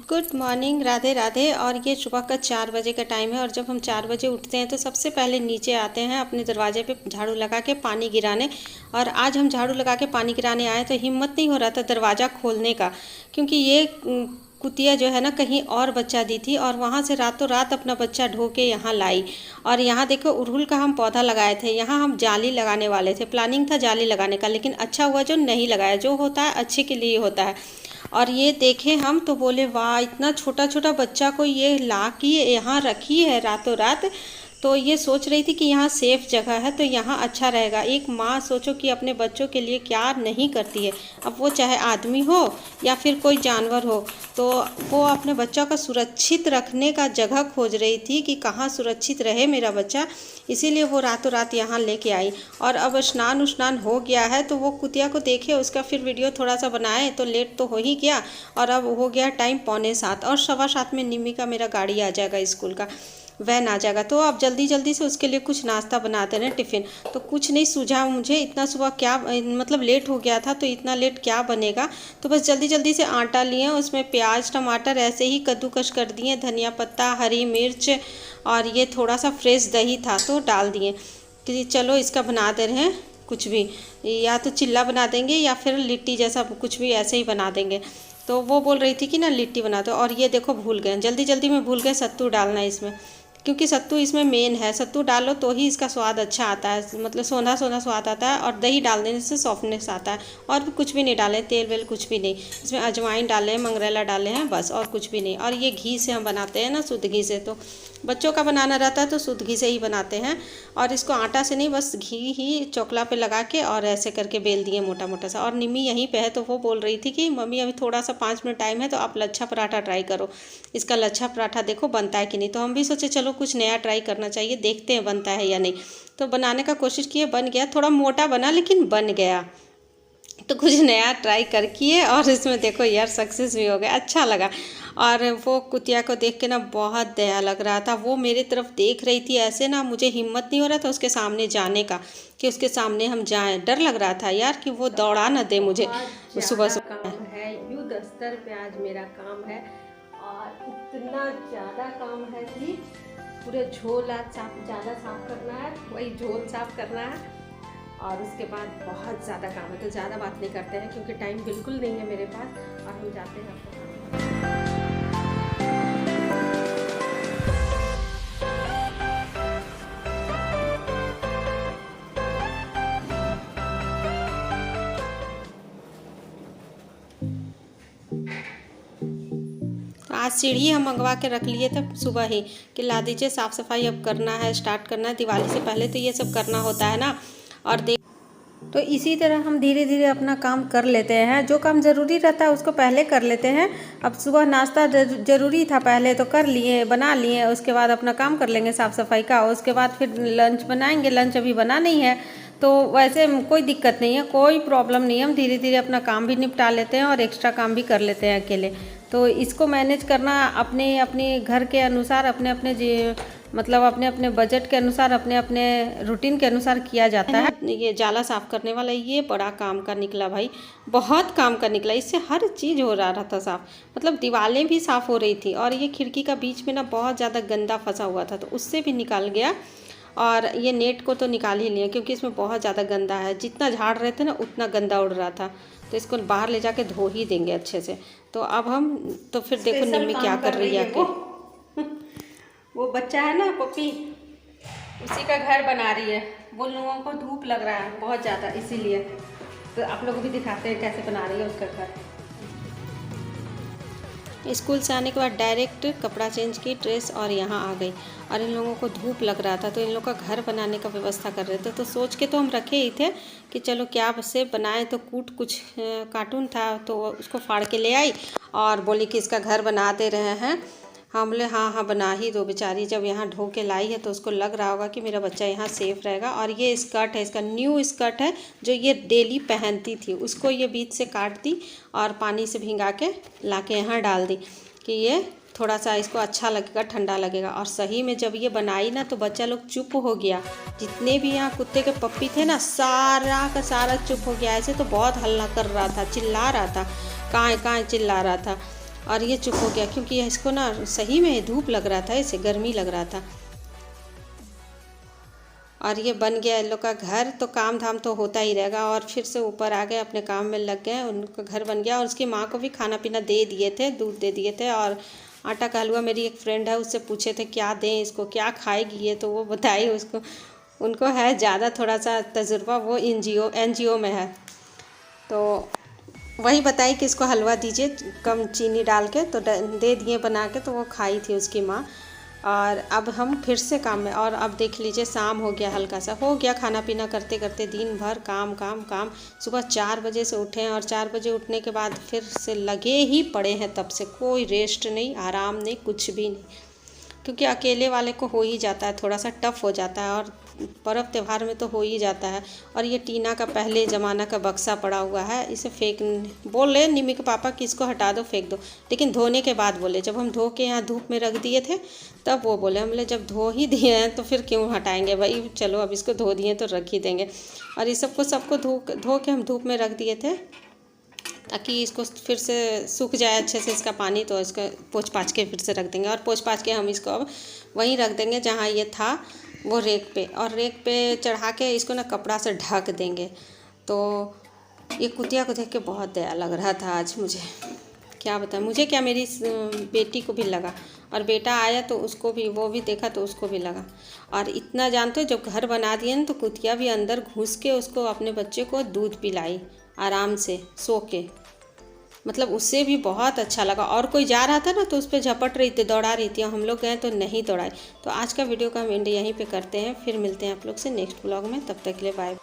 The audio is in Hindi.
Good morning, Radhe Radhe. और ये सुबह का 4 बजे का टाइम है और जब हम 4 बजे उठते हैं तो सबसे पहले नीचे आते हैं अपने दरवाजे पे झाड़ू लगा के पानी गिराने। और आज हम झाड़ू लगा के पानी गिराने आए तो हिम्मत नहीं हो रहा था दरवाज़ा खोलने का, क्योंकि ये कुतिया जो है ना कहीं और बच्चा दी थी और वहाँ से रातों रात अपना बच्चा ढो के यहाँ लाई। और यहाँ देखो अड़हुल का हम पौधा लगाए थे, यहाँ हम जाली लगाने वाले थे, प्लानिंग था जाली लगाने का, लेकिन अच्छा हुआ जो नहीं लगाया। जो होता है अच्छे के लिए होता है। और ये देखे हम तो बोले वाह, इतना छोटा छोटा बच्चा को ये ला के यहाँ रखी है रातों रात। तो ये सोच रही थी कि यहाँ सेफ जगह है तो यहाँ अच्छा रहेगा। एक माँ सोचो कि अपने बच्चों के लिए क्या नहीं करती है, अब वो चाहे आदमी हो या फिर कोई जानवर हो, तो वो अपने बच्चा का सुरक्षित रखने का जगह खोज रही थी कि कहाँ सुरक्षित रहे मेरा बच्चा। इसीलिए वो रातों रात यहाँ लेके आई। और अब स्नान उस्नान हो गया है तो वो कुतिया को देखे, उसका फिर वीडियो थोड़ा सा बनाए तो लेट तो हो ही गया। और अब हो गया टाइम 6:45 और 7:15 में निम्मी का मेरा गाड़ी आ जाएगा, स्कूल का वैन आ जाएगा। तो अब जल्दी जल्दी से उसके लिए कुछ नाश्ता बनाते हैं टिफ़िन। तो कुछ नहीं सूझा मुझे, इतना सुबह क्या मतलब लेट हो गया था तो इतना लेट क्या बनेगा। तो बस जल्दी जल्दी से आटा लिए, उसमें प्याज टमाटर ऐसे ही कद्दूकस कर दिए, धनिया पत्ता हरी मिर्च और ये थोड़ा सा फ्रेश दही था तो डाल दिए कि चलो इसका बना दे रहे हैं कुछ भी, या तो चिल्ला बना देंगे या फिर लिट्टी जैसा कुछ भी ऐसे ही बना देंगे। तो वो बोल रही थी कि ना लिट्टी बना दो। और ये देखो भूल गए, जल्दी जल्दी में भूल गए सत्तू डालना इसमें, क्योंकि सत्तू इसमें मेन है। सत्तू डालो तो ही इसका स्वाद अच्छा आता है, मतलब सोना सोना स्वाद आता है। और दही डाल देने से सॉफ्टनेस आता है। और भी कुछ भी नहीं डाले, तेल वेल कुछ भी नहीं, इसमें अजवाइन डाले हैं, मंगरेला डाले हैं, बस और कुछ भी नहीं। और ये घी से हम बनाते हैं ना, शुद्ध घी से। तो बच्चों का बनाना रहता है तो शुद्ध घी से ही बनाते हैं। और इसको आटा से नहीं, बस घी ही चोकला पे लगा के और ऐसे करके बेल दिए मोटा मोटा सा। और निम्मी यहीं पे है तो वो बोल रही थी कि मम्मी अभी थोड़ा सा 5 मिनट टाइम है तो आप लच्छा पराठा ट्राई करो, इसका लच्छा पराठा देखो बनता है कि नहीं। तो हम भी सोचे चलो कुछ नया ट्राई करना चाहिए, देखते हैं बनता है या नहीं। तो बनाने का कोशिश किए, बन गया, थोड़ा मोटा बना लेकिन बन गया। तो कुछ नया ट्राई कर किए और इसमें देखो यार सक्सेस भी हो गया, अच्छा लगा। और वो कुतिया को देख के ना बहुत दया लग रहा था, वो मेरी तरफ देख रही थी ऐसे ना, मुझे हिम्मत नहीं हो रहा था उसके सामने जाने का, कि उसके सामने हम जाएं। डर लग रहा था यार कि वो दौड़ा न दे मुझे सुबह सुबह। काम है, युद्ध स्तर पे आज मेरा काम है। और इतना ज़्यादा काम है कि पूरे झोल आज ज़्यादा साफ करना है, वही झोल साफ करना है। और उसके बाद बहुत ज़्यादा काम है, तो ज़्यादा बात नहीं करते हैं क्योंकि टाइम बिल्कुल नहीं है मेरे पास। और हम जाते हैं आपको तो आज सीढ़ी हम मंगवा के रख लिए थे सुबह ही कि ला दीजिए, साफ़ सफाई अब करना है, स्टार्ट करना है दिवाली से पहले, तो ये सब करना होता है ना। और देख, तो इसी तरह हम धीरे धीरे अपना काम कर लेते हैं, जो काम ज़रूरी रहता है उसको पहले कर लेते हैं। अब सुबह नाश्ता ज़रूरी था, पहले तो कर लिए, बना लिए, उसके बाद अपना काम कर लेंगे साफ़ सफाई का, उसके बाद फिर लंच बनाएंगे। लंच अभी बना नहीं है तो वैसे कोई दिक्कत नहीं है, कोई प्रॉब्लम नहीं है, हम धीरे धीरे अपना काम भी निपटा लेते हैं और एक्स्ट्रा काम भी कर लेते हैं अकेले। तो इसको मैनेज करना अपने अपने घर के अनुसार, अपने अपने मतलब अपने अपने बजट के अनुसार, अपने अपने रूटीन के अनुसार किया जाता है। ये जाला साफ़ करने वाला ये बड़ा काम का निकला भाई, बहुत काम का निकला। इससे हर चीज़ हो रहा था साफ़, मतलब दीवारें भी साफ़ हो रही थी। और ये खिड़की का बीच में ना बहुत ज़्यादा गंदा फंसा हुआ था तो उससे भी निकाल गया। और ये नेट को तो निकाल ही लिया क्योंकि इसमें बहुत ज़्यादा गंदा है, जितना झाड़ रहे थे ना उतना गंदा उड़ रहा था। तो इसको बाहर ले जाके धो ही देंगे अच्छे से। तो अब हम तो फिर देखो निम्मी क्या कर रही है कि वो बच्चा है ना पप्पी, उसी का घर बना रही है। वो लोगों को धूप लग रहा है बहुत ज़्यादा, इसीलिए तो आप लोग भी दिखाते हैं कैसे बना रही है उसका घर। स्कूल से आने के बाद डायरेक्ट कपड़ा चेंज की, ड्रेस, और यहाँ आ गई। और इन लोगों को धूप लग रहा था तो इन लोगों का घर बनाने का व्यवस्था कर रहे थे। तो सोच के तो हम रखे ही थे कि चलो क्या से बनाएं। तो कुछ कार्टून था तो उसको फाड़ के ले आई और बोली कि इसका घर बना दे रहे हैं। हम बोले हाँ हाँ बना ही दो, बेचारी जब यहाँ ढो के लाई है तो उसको लग रहा होगा कि मेरा बच्चा यहाँ सेफ रहेगा। और ये स्कर्ट है, इसका न्यू स्कर्ट है जो ये डेली पहनती थी, उसको ये बीच से काट दी और पानी से भिंगा के ला के यहाँ डाल दी कि ये थोड़ा सा इसको अच्छा लगेगा, ठंडा लगेगा। और सही में जब ये बनाई ना तो बच्चा लोग चुप हो गया, जितने भी यहाँ कुत्ते के पप्पी थे ना सारा का सारा चुप हो गया। ऐसे तो बहुत हल्ला कर रहा था, चिल्ला रहा था, कहाँ चिल्ला रहा था। और ये चुप हो गया क्योंकि इसको ना सही में धूप लग रहा था, इसे गर्मी लग रहा था। और ये बन गया इन लोग का घर। तो काम धाम तो होता ही रहेगा। और फिर से ऊपर आ गए, अपने काम में लग गए, उनका घर बन गया। और उसकी माँ को भी खाना पीना दे दिए थे, दूध दे दिए थे। और आटा का हलवा, मेरी एक फ्रेंड है, उससे पूछे थे क्या दें इसको, क्या खाएगी ये, तो वो बताई उसको, उनको है ज़्यादा थोड़ा सा तजुर्बा, वो एनजीओ में है, तो वही बताई कि इसको हलवा दीजिए कम चीनी डाल के, तो दे दिए बना के, तो वो खाई थी उसकी माँ। और अब हम फिर से काम में, और अब देख लीजिए शाम हो गया, हल्का सा हो गया, खाना पीना करते करते दिन भर काम काम काम। सुबह 4 बजे से उठे हैं, और 4 बजे उठने के बाद फिर से लगे ही पड़े हैं, तब से कोई रेस्ट नहीं, आराम नहीं, कुछ भी नहीं। क्योंकि अकेले वाले को हो ही जाता है, थोड़ा सा टफ हो जाता है, और पर्व त्यौहार में तो हो ही जाता है। और ये टीना का पहले ज़माना का बक्सा पड़ा हुआ है, इसे बोले निमी के पापा कि इसको हटा दो, फेंक दो, लेकिन धोने के बाद बोले। जब हम धो के यहाँ धूप में रख दिए थे तब वो बोले, हमने जब धो ही दिए हैं तो फिर क्यों हटाएंगे भाई, चलो अब इसको धो दिए तो रख ही देंगे। और इस सबको धो के हम धूप में रख दिए थे ताकि इसको फिर से सूख जाए अच्छे से इसका पानी, तो इसको पोंछ पाछ के फिर से रख देंगे। और पोंछ पाछ के हम इसको अब वहीं रख देंगे जहाँ ये था, वो रेक पे। और रेक पे चढ़ा के इसको ना कपड़ा से ढक देंगे। तो ये कुतिया को देख के बहुत दया लग रहा था आज मुझे, क्या बताएं, मुझे क्या, मेरी बेटी को भी लगा। और बेटा आया तो उसको भी, वो भी देखा तो उसको भी लगा। और इतना जानते हो, जब घर बना दिए ना तो कुतिया भी अंदर घुस के उसको, अपने बच्चे को दूध पिलाई आराम से सो के, मतलब उससे भी बहुत अच्छा लगा। और कोई जा रहा था ना तो उस पर झपट रही थी, दौड़ा रही थी, हम लोग गए तो नहीं दौड़ाई। तो आज का वीडियो का हम एंड यहीं पे करते हैं, फिर मिलते हैं आप लोग से नेक्स्ट ब्लॉग में, तब तक के लिए बाय।